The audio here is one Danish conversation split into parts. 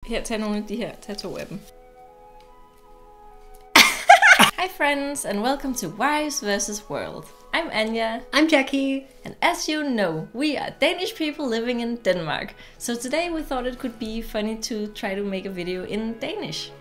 Her, tag nogle af de her. Tag 2 af dem. Hi friends and welcome to Wives vs. World. I'm Anya. I'm Jackie. And as you know, we are Danish people living in Denmark. So today we thought it could be funny to try to make a video in Danish.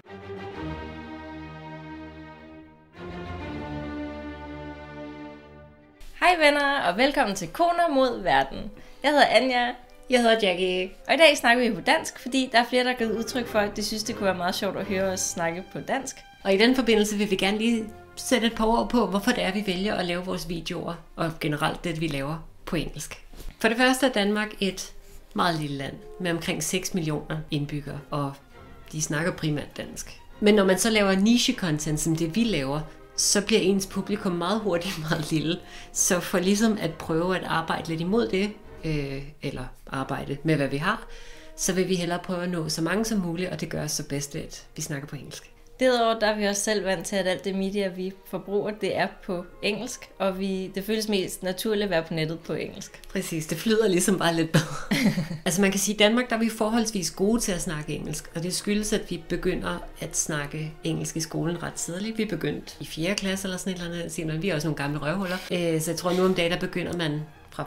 Hej venner, og velkommen til Koner mod Verden. Jeg hedder Anja. Jeg hedder Jackie. Og i dag snakker vi på dansk, fordi der er flere, der har givet udtryk for, at de synes, det kunne være meget sjovt at høre os snakke på dansk. Og i den forbindelse vil vi gerne lige sætte et par ord på, hvorfor det er, vi vælger at lave vores videoer, og generelt det, vi laver på engelsk. For det første er Danmark et meget lille land med omkring 6 millioner indbyggere, og de snakker primært dansk. Men når man så laver niche-content, som det vi laver, så bliver ens publikum meget hurtigt meget lille. Så for ligesom at prøve at arbejde lidt imod det, eller arbejde med, hvad vi har, så vil vi hellere prøve at nå så mange som muligt, og det gør os så bedst, at vi snakker på engelsk. Derudover der er vi også selv vant til, at alt det media, vi forbruger, det er på engelsk, og det føles mest naturligt at være på nettet på engelsk. Præcis, det flyder ligesom bare lidt bedre. Altså man kan sige, at i Danmark der er vi forholdsvis gode til at snakke engelsk, og det skyldes, at vi begynder at snakke engelsk i skolen ret tidligt. Vi er begyndt i 4. klasse eller sådan et eller andet, men vi er også nogle gamle røvhuller. Så jeg tror, nu om dagen der begynder man fra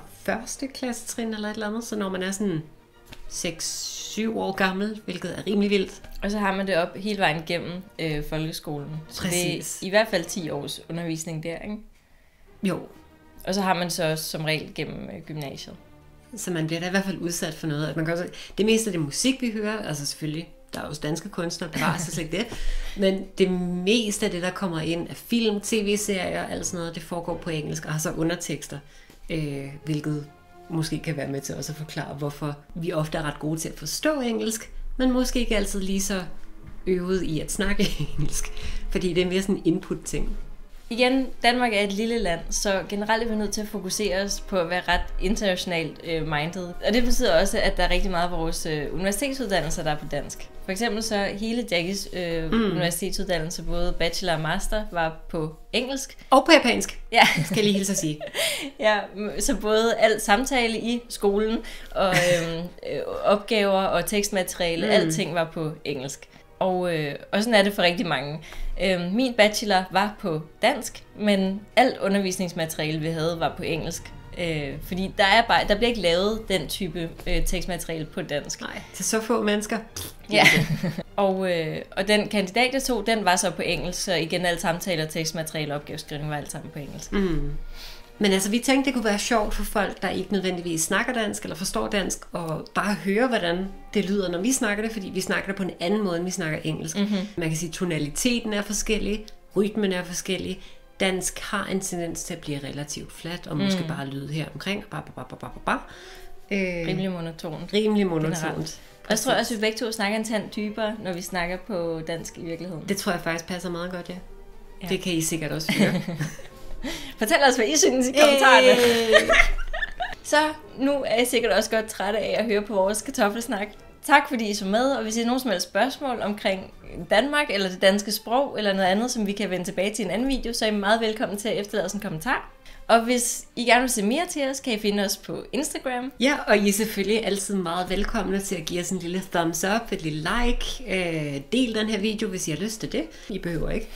1. klassetrin eller et eller andet, så når man er sådan 6-7 år gammel, hvilket er rimelig vildt. Og så har man det op hele vejen gennem folkeskolen. Så præcis. Det er i hvert fald 10 års undervisning der, ikke? Jo. Og så har man så også som regel gennem gymnasiet. Så man bliver da i hvert fald udsat for noget. At man kan også, det meste af det musik, vi hører, altså selvfølgelig, der er også danske kunstnere, bevarer sig slet ikke det, men det meste af det, der kommer ind af film, tv-serier og alt sådan noget, det foregår på engelsk og har så undertekster, hvilket måske kan være med til også at forklare, hvorfor vi ofte er ret gode til at forstå engelsk, men måske ikke altid lige så øvet i at snakke engelsk, fordi det er mere sådan en input-ting. Igen, Danmark er et lille land, så generelt er vi nødt til at fokusere os på at være ret internationalt minded. Og det betyder også, at der er rigtig meget af vores universitetsuddannelser, der er på dansk. For eksempel så hele Jackies universitetsuddannelse, både bachelor og master, var på engelsk. Og på japansk, ja. Skal jeg lige hilse at sige. Ja, så både alt samtale i skolen, og opgaver og tekstmateriale, alting var på engelsk. Og sådan er det for rigtig mange. Min bachelor var på dansk, men alt undervisningsmateriale, vi havde, var på engelsk. Fordi der bliver ikke lavet den type tekstmateriale på dansk. Nej, til så få mennesker. Ja, og den kandidat, jeg tog, den var så på engelsk, så igen alt samtaler, tekstmateriale og opgaveskrivning var alt sammen på engelsk. Mm. Men altså, vi tænkte, det kunne være sjovt for folk, der ikke nødvendigvis snakker dansk eller forstår dansk, og bare høre, hvordan det lyder, når vi snakker det, fordi vi snakker det på en anden måde, end vi snakker engelsk. Mm-hmm. Man kan sige, at tonaliteten er forskellig, rytmen er forskellig. Dansk har en tendens til at blive relativt flat, og måske bare lyde her omkring. Rimelig monotont. Rimelig monotont. Og jeg tror også, at vi begge to snakker en tand dybere, når vi snakker på dansk i virkeligheden. Det tror jeg faktisk passer meget godt, ja. Det kan I sikkert også høre. Fortæl os, hvad I synes i kommentarerne. Så nu er jeg sikkert også godt træt af at høre på vores kartoffelsnak. Tak fordi I så med, og hvis I har nogen som helst spørgsmål omkring Danmark, eller det danske sprog, eller noget andet, som vi kan vende tilbage til en anden video, så er I meget velkommen til at efterlade os en kommentar. Og hvis I gerne vil se mere til os, kan I finde os på Instagram. Ja, og I er selvfølgelig altid meget velkomne til at give os en lille thumbs up, et lille like. Del den her video, hvis I har lyst til det. I behøver ikke.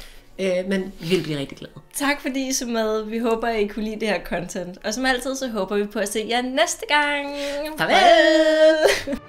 Men vi vil blive rigtig glade. Tak fordi I så med. Vi håber, I kunne lide det her content. Og som altid, så håber vi på at se jer næste gang. Farvel!